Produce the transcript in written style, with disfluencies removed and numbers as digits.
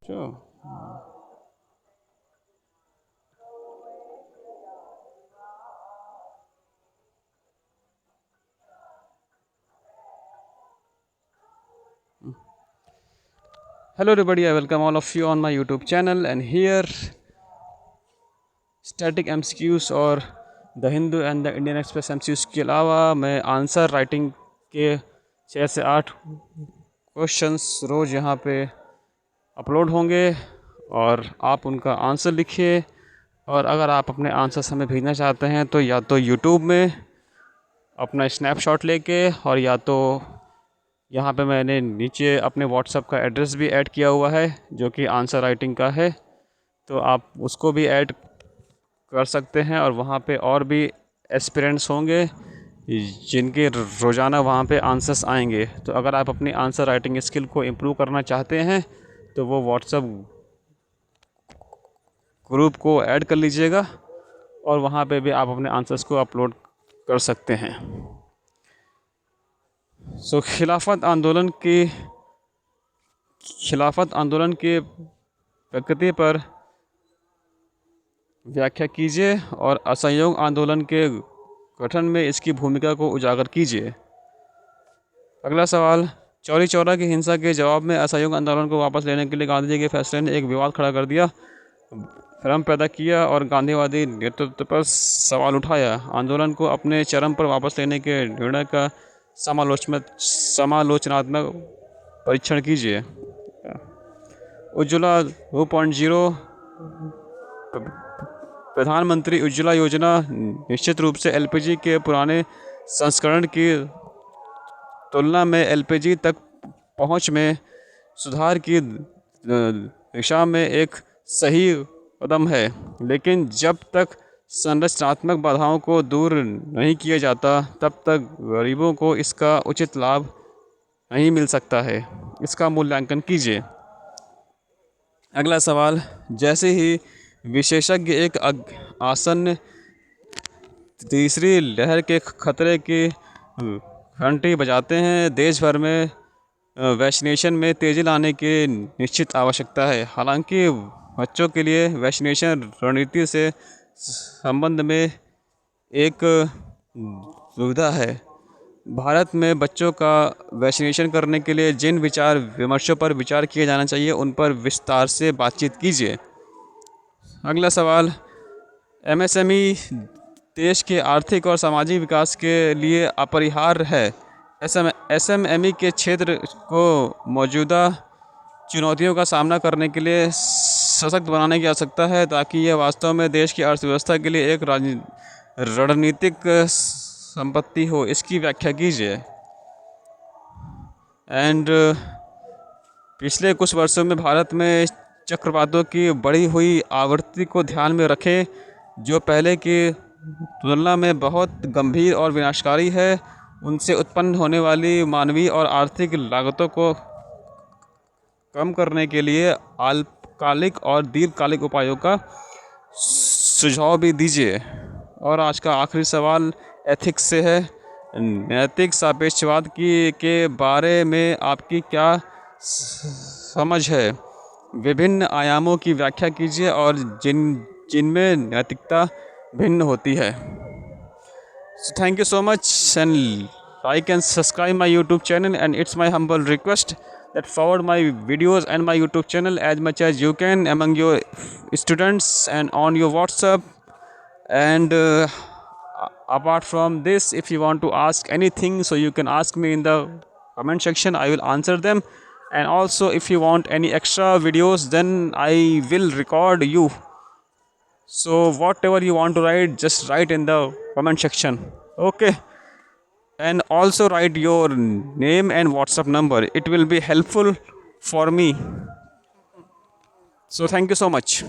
जो Hello everybody, I welcome all of you on my YouTube channel, and here static MCQs और the Hindu and the Indian Express MCQs के अलावा मैं answer writing के 6 से 8 questions रोज़ यहाँ पे अपलोड होंगे और आप उनका आंसर लिखिए। और अगर आप अपने आंसर्स हमें भेजना चाहते हैं तो या तो यूट्यूब में अपना स्नैपशॉट लेके, और या तो यहाँ पे मैंने नीचे अपने व्हाट्सएप का एड्रेस भी ऐड किया हुआ है जो कि आंसर राइटिंग का है, तो आप उसको भी ऐड कर सकते हैं। और वहाँ पे और भी एस्पिरेंट्स होंगे जिनके रोज़ाना वहाँ पे आंसर्स आएंगे। तो अगर आप अपनी आंसर राइटिंग स्किल को इम्प्रूव करना चाहते हैं तो वो व्हाट्सएप ग्रुप को ऐड कर लीजिएगा और वहाँ पे भी आप अपने आंसर्स को अपलोड कर सकते हैं। खिलाफत आंदोलन की प्रकृति पर व्याख्या कीजिए और असहयोग आंदोलन के गठन में इसकी भूमिका को उजागर कीजिए। अगला सवाल, चौरी चौरा की हिंसा के जवाब में असहयोग आंदोलन को वापस लेने के लिए गांधी जी के फैसले ने एक विवाद खड़ा कर दिया, भ्रम पैदा किया और गांधीवादी नेतृत्व पर सवाल उठाया। आंदोलन को अपने चरम पर वापस लेने के निर्णय का समालोचनात्मक परीक्षण कीजिए। उज्ज्वला 2.0 प्रधानमंत्री उज्ज्वला योजना निश्चित रूप से एलपीजी के पुराने संस्करण की तुलना में एलपीजी तक पहुंच में सुधार की दिशा में एक सही कदम है, लेकिन जब तक संरचनात्मक बाधाओं को दूर नहीं किया जाता तब तक गरीबों को इसका उचित लाभ नहीं मिल सकता है। इसका मूल्यांकन कीजिए। अगला सवाल, जैसे ही विशेषज्ञ एक आसन्न तीसरी लहर के खतरे की घंटी बजाते हैं, देश भर में वैक्सीनेशन में तेज़ी लाने की निश्चित आवश्यकता है। हालांकि बच्चों के लिए वैक्सीनेशन रणनीति से संबंध में एक दुविधा है। भारत में बच्चों का वैक्सीनेशन करने के लिए जिन विचार विमर्शों पर विचार किया जाना चाहिए उन पर विस्तार से बातचीत कीजिए। अगला सवाल, एमएसएमई देश के आर्थिक और सामाजिक विकास के लिए अपरिहार्य है। एसएमएमई के क्षेत्र को मौजूदा चुनौतियों का सामना करने के लिए सशक्त बनाने की आवश्यकता है ताकि यह वास्तव में देश की अर्थव्यवस्था के लिए एक रणनीतिक संपत्ति हो। इसकी व्याख्या कीजिए। एंड पिछले कुछ वर्षों में भारत में चक्रवातों की बढ़ी हुई आवृत्ति को ध्यान में रखें जो पहले की तुलना में बहुत गंभीर और विनाशकारी है। उनसे उत्पन्न होने वाली मानवीय और आर्थिक लागतों को कम करने के लिए अल्पकालिक और दीर्घकालिक उपायों का सुझाव भी दीजिए। और आज का आखिरी सवाल एथिक्स से है। नैतिक सापेक्षवाद के बारे में आपकी क्या समझ है? विभिन्न आयामों की व्याख्या कीजिए और जिनमें नैतिकता भिन्न होती है। So thank you so much, and like and subscribe my YouTube channel, and it's my humble request that forward my videos and my YouTube channel as much as you can among your students and on your WhatsApp. And apart from this, if you want to ask anything, so you can ask me in the comment section, I will answer them. And also if you want any extra videos, then I will record you. So whatever you want to write, just write in the comment section. Okay. And also write your name and WhatsApp number. It will be helpful for me. So thank you so much.